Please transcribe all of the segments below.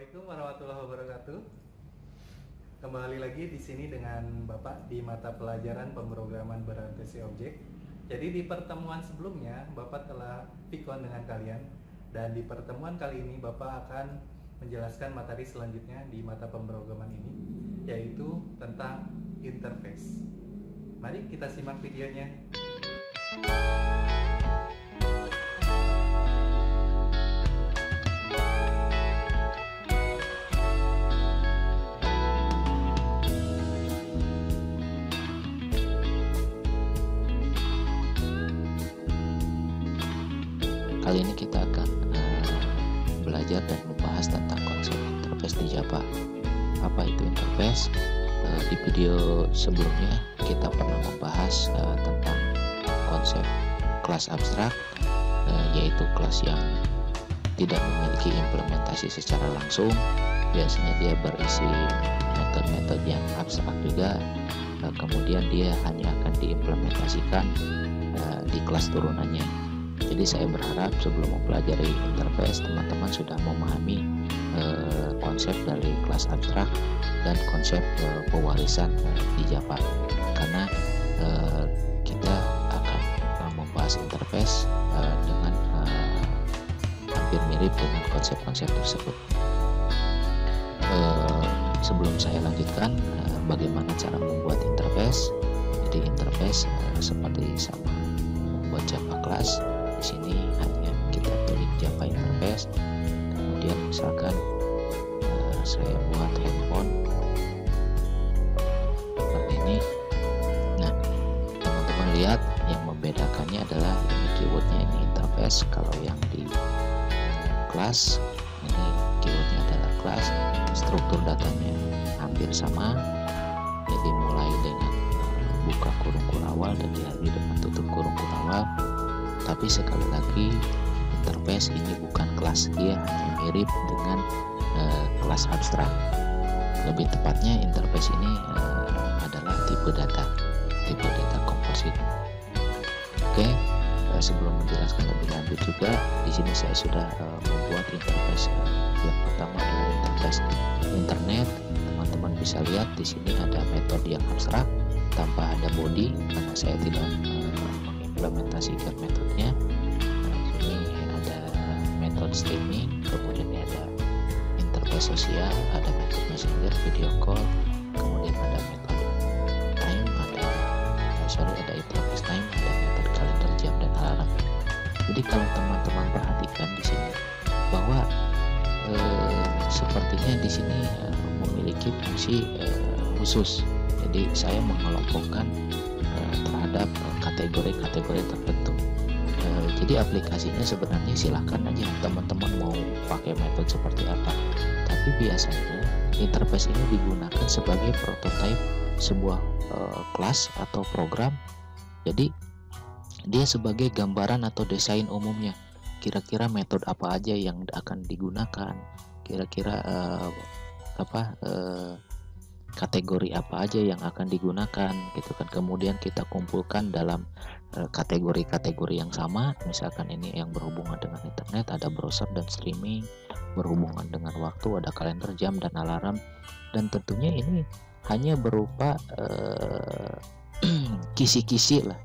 Assalamualaikum warahmatullahi wabarakatuh. Kembali lagi di sini dengan Bapak di mata pelajaran pemrograman berorientasi objek. Jadi di pertemuan sebelumnya Bapak telah pikon dengan kalian, dan di pertemuan kali ini Bapak akan menjelaskan materi selanjutnya di mata pemrograman ini, yaitu tentang interface. Mari kita simak videonya. Kali ini kita akan belajar dan membahas tentang konsep interface di Java. Apa itu interface? Di video sebelumnya kita pernah membahas tentang konsep kelas abstrak, yaitu kelas yang tidak memiliki implementasi secara langsung. Biasanya dia berisi metode-metode yang abstrak juga, kemudian dia hanya akan diimplementasikan di kelas turunannya. Jadi saya berharap sebelum mempelajari interface, teman-teman sudah memahami konsep dari kelas abstrak dan konsep pewarisan di Java. Karena kita akan membahas interface dengan hampir mirip dengan konsep-konsep tersebut. Sebelum saya lanjutkan bagaimana cara membuat interface. Jadi interface seperti sama membuat Java class. Di sini hanya kita pilih Java interface, kemudian misalkan saya buat handphone seperti ini. Nah, teman-teman lihat yang membedakannya adalah ini keywordnya, ini interface. Kalau yang di kelas ini keywordnya adalah kelas, struktur datanya hampir sama. Jadi mulai dengan buka kurung kurawal dan diakhiri dengan tutup kurung kurawal. Tapi sekali lagi, interface ini bukan kelas, dia hanya mirip dengan kelas abstrak. Lebih tepatnya interface ini adalah tipe data komposit. Oke, sebelum menjelaskan lebih lanjut juga, di sini saya sudah membuat interface. Yang pertama adalah interface internet. Teman-teman bisa lihat di sini ada metode yang abstrak tanpa ada body, karena saya tidak implementasikan metodenya. Ini ada metode streaming, kemudian ada interface sosial, ada metode messenger, video call, kemudian ada metode time, ada interface time, ada metode kalender jam dan alarm. Jadi kalau teman-teman perhatikan di sini bahwa sepertinya di sini memiliki fungsi khusus. Jadi saya mengelompokkan terhadap kategori-kategori tertentu. Jadi aplikasinya sebenarnya silahkan aja teman-teman mau pakai metode seperti apa. Tapi biasanya interface ini digunakan sebagai prototipe sebuah kelas atau program. Jadi dia sebagai gambaran atau desain umumnya. Kira-kira metode apa aja yang akan digunakan, kira-kira kategori apa aja yang akan digunakan gitu kan. Kemudian kita kumpulkan dalam kategori-kategori yang sama. Misalkan ini yang berhubungan dengan internet, ada browser dan streaming. Berhubungan dengan waktu, ada kalender jam dan alarm. Dan tentunya ini hanya berupa kisi-kisi lah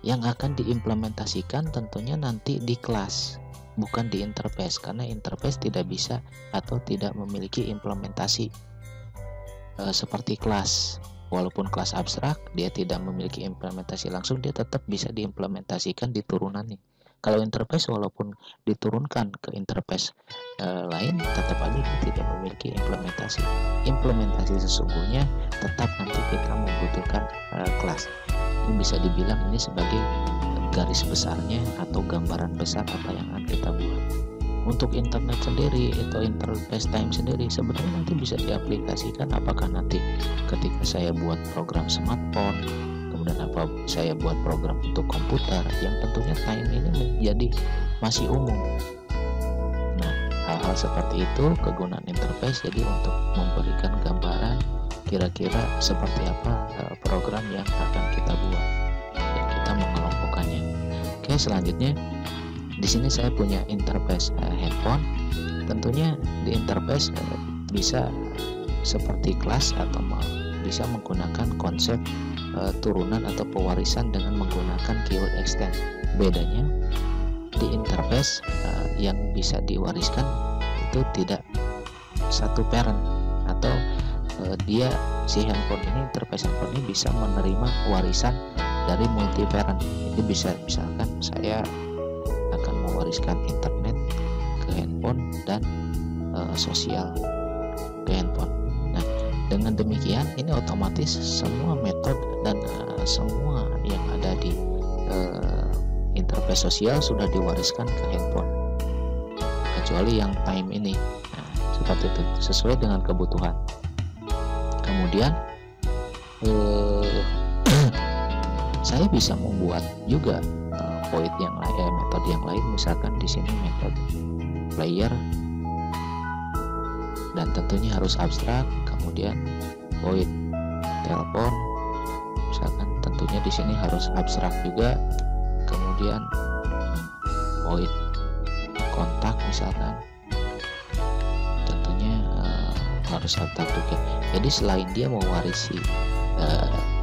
yang akan diimplementasikan tentunya nanti di kelas, bukan di interface, karena interface tidak bisa atau tidak memiliki implementasi seperti kelas. Walaupun kelas abstrak, dia tidak memiliki implementasi langsung, dia tetap bisa diimplementasikan di turunannya. Kalau interface walaupun diturunkan ke interface lain, tetap aja dia tidak memiliki implementasi. Implementasi sesungguhnya tetap nanti kita membutuhkan kelas. Ini bisa dibilang ini sebagai garis besarnya atau gambaran besar apa yang akan kita buat. Untuk internet sendiri atau interface time sendiri sebenarnya nanti bisa diaplikasikan apakah nanti ketika saya buat program smartphone, kemudian apa saya buat program untuk komputer, yang tentunya time ini menjadi masih umum. Nah, hal-hal seperti itu kegunaan interface jadi untuk memberikan gambaran kira-kira seperti apa program yang akan kita buat dan kita mengelompokkannya. Oke, selanjutnya di sini saya punya interface handphone. Tentunya di interface bisa seperti kelas atau bisa menggunakan konsep turunan atau pewarisan dengan menggunakan keyword extend. Bedanya di interface yang bisa diwariskan itu tidak satu parent, atau dia si handphone ini, interface handphone ini bisa menerima warisan dari multi parent. Jadi bisa, misalkan saya akan mewariskan internet ke handphone dan sosial ke handphone. Nah, dengan demikian ini otomatis semua metode dan semua yang ada di interface sosial sudah diwariskan ke handphone, kecuali yang time ini. Nah, seperti itu, sesuai dengan kebutuhan. Kemudian saya bisa membuat juga void yang lain, metode yang lain. Misalkan di sini metode player, dan tentunya harus abstrak. Kemudian void telepon, misalkan tentunya di sini harus abstrak juga. Kemudian void kontak misalkan, tentunya harus abstrak juga. Jadi selain dia mewarisi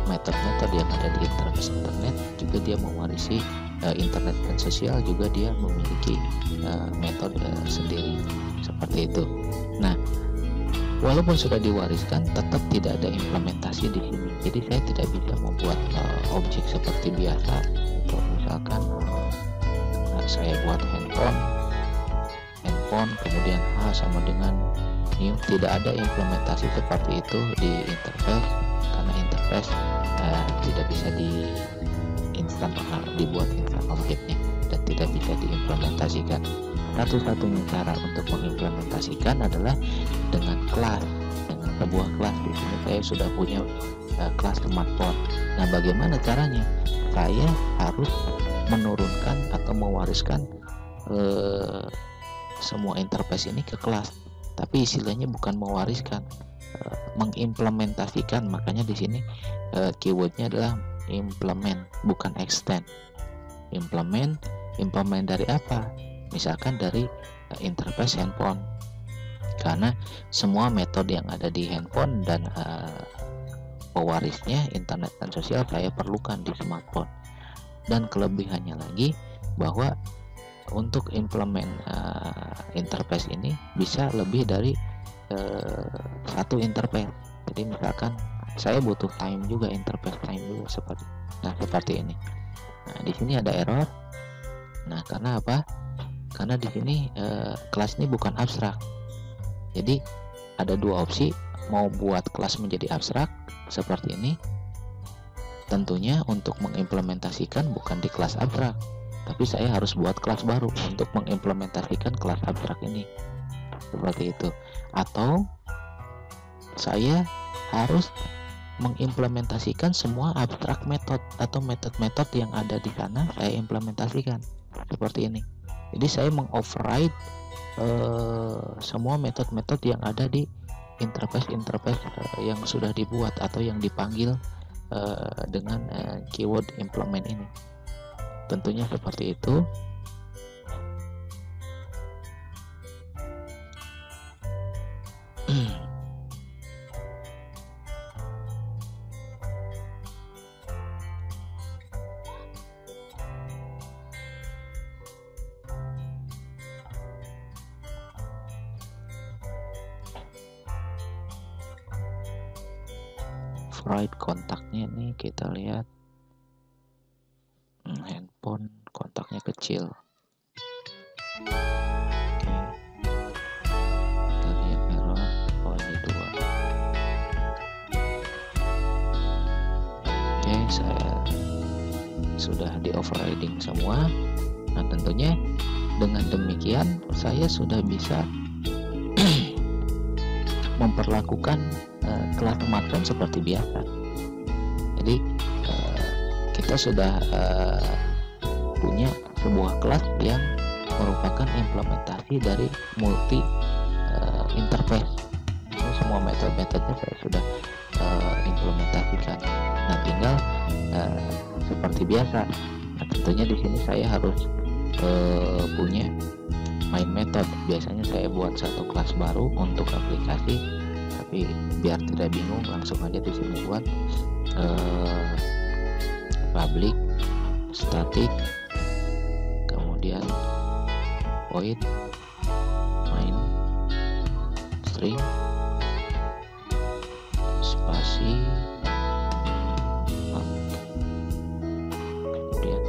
metode-metode yang ada di interface internet, juga dia mewarisi internet dan sosial, juga dia memiliki metode sendiri seperti itu. Nah, walaupun sudah diwariskan, tetap tidak ada implementasi di sini. Jadi saya tidak bisa membuat objek seperti biasa. Untuk misalkan saya buat handphone, kemudian H sama dengan new, tidak ada implementasi seperti itu di interface, karena interface tidak bisa dibuat instan objeknya dan tidak bisa diimplementasikan. Satu-satunya cara untuk mengimplementasikan adalah dengan kelas, dengan sebuah kelas. Di sini saya sudah punya kelas smartphone. Nah, bagaimana caranya? Saya harus menurunkan atau mewariskan semua interface ini ke kelas. Tapi istilahnya bukan mewariskan, mengimplementasikan. Makanya di sini keywordnya adalah implement, bukan extend. Implement dari apa? Misalkan dari interface handphone, karena semua metode yang ada di handphone dan pewarisnya internet dan sosial saya perlukan di smartphone. Dan kelebihannya lagi bahwa untuk implement interface ini bisa lebih dari satu interface. Jadi misalkan saya butuh time juga, interface time juga seperti ini. Nah, di sini ada error. Nah, karena apa? Karena di sini kelas ini bukan abstrak. Jadi ada dua opsi, mau buat kelas menjadi abstrak seperti ini. Tentunya untuk mengimplementasikan bukan di kelas abstrak, tapi saya harus buat kelas baru untuk mengimplementasikan kelas abstrak ini. Seperti itu. Atau saya harus mengimplementasikan semua abstrak method atau metode-metode yang ada di sana, saya implementasikan seperti ini. Jadi saya mengoverride semua metode-metode yang ada di interface yang sudah dibuat atau yang dipanggil dengan keyword implement ini. Tentunya seperti itu. Right, kontaknya nih kita lihat, handphone kontaknya kecil. Oke, kita lihat error. Oh, ini 2. Oke, saya sudah di overriding semua. Nah, tentunya dengan demikian saya sudah bisa memperlakukan kelas smartphone seperti biasa. Jadi kita sudah punya sebuah kelas yang merupakan implementasi dari multi interface. Ini semua metode-metodenya saya sudah implementasikan. Nah, tinggal seperti biasa. Nah, tentunya di sini saya harus punya main method. Biasanya saya buat satu kelas baru untuk aplikasi, tapi biar tidak bingung langsung aja di sini buat public static, kemudian void main string spasi kemudian,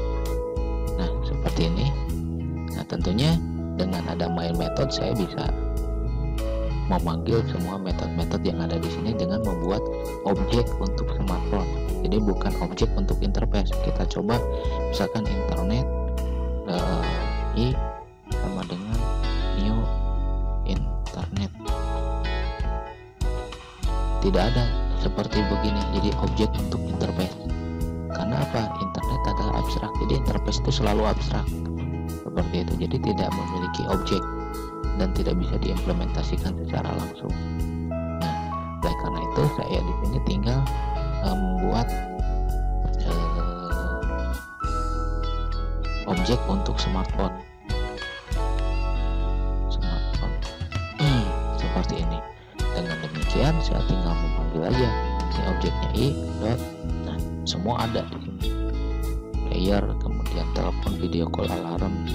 nah seperti ini. Nah tentunya dengan ada main method saya bisa memanggil semua metode-metode yang ada di sini dengan membuat objek untuk smartphone. Jadi bukan objek untuk interface. Kita coba misalkan internet i sama dengan new internet. Tidak ada seperti begini. Jadi objek untuk interface. Karena apa? Internet adalah abstrak. Jadi interface itu selalu abstrak. Seperti itu. Jadi tidak memiliki objek dan tidak bisa diimplementasikan secara langsung. Nah, oleh karena itu saya di sini tinggal membuat objek untuk smartphone. Seperti ini. Dengan demikian saya tinggal memanggil aja ini objeknya i dot. Nah, semua ada di sini. Player, kemudian telepon, video call, alarm.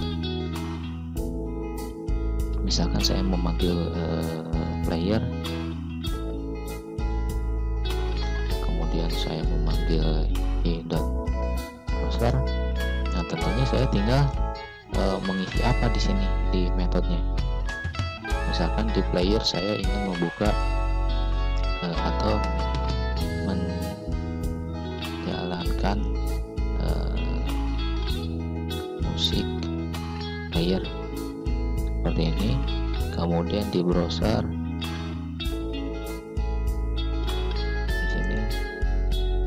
Misalkan saya memanggil player, kemudian saya memanggil i.browser. Nah tentunya saya tinggal mengisi apa di sini di metodenya. Misalkan di player saya ingin membuka atau menjalankan musik player seperti ini. Kemudian di browser di sini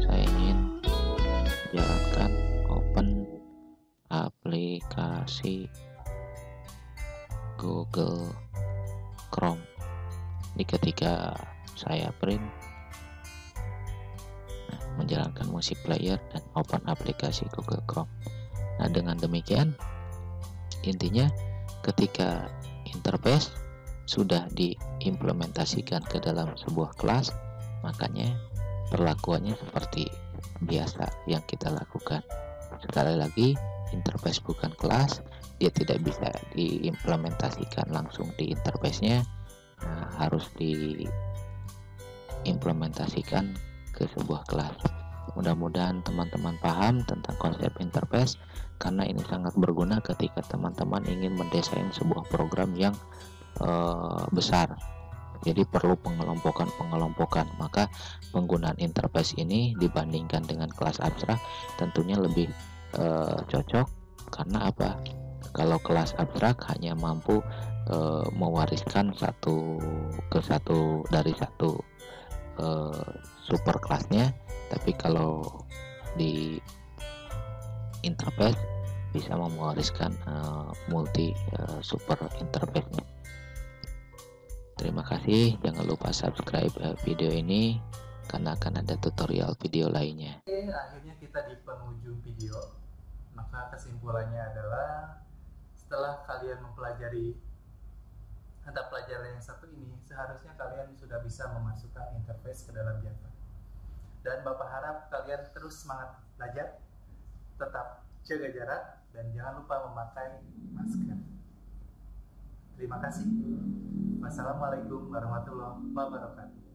saya ingin jalankan open aplikasi Google Chrome. Jadi ketika saya print menjalankan musik player dan open aplikasi Google Chrome. Nah dengan demikian intinya ketika interface sudah diimplementasikan ke dalam sebuah kelas, makanya perlakuannya seperti biasa yang kita lakukan. Sekali lagi, interface bukan kelas, dia tidak bisa diimplementasikan langsung di interface-nya, harus diimplementasikan ke sebuah kelas. Mudah-mudahan teman-teman paham tentang konsep interface, karena ini sangat berguna ketika teman-teman ingin mendesain sebuah program yang besar. Jadi perlu pengelompokan. Maka penggunaan interface ini dibandingkan dengan kelas abstrak tentunya lebih cocok. Karena apa? Kalau kelas abstrak hanya mampu mewariskan satu dari satu super kelasnya, tapi kalau di interface bisa mewariskan multi super interface-nya. Terima kasih, jangan lupa subscribe video ini karena akan ada tutorial video lainnya. Oke, akhirnya kita di penghujung video. Maka kesimpulannya adalah setelah kalian mempelajari mata pelajaran yang satu ini, seharusnya kalian sudah bisa memasukkan interface ke dalam Java. Dan Bapak harap kalian terus semangat belajar, tetap jaga jarak, dan jangan lupa memakai masker. Terima kasih. Wassalamualaikum warahmatullahi wabarakatuh.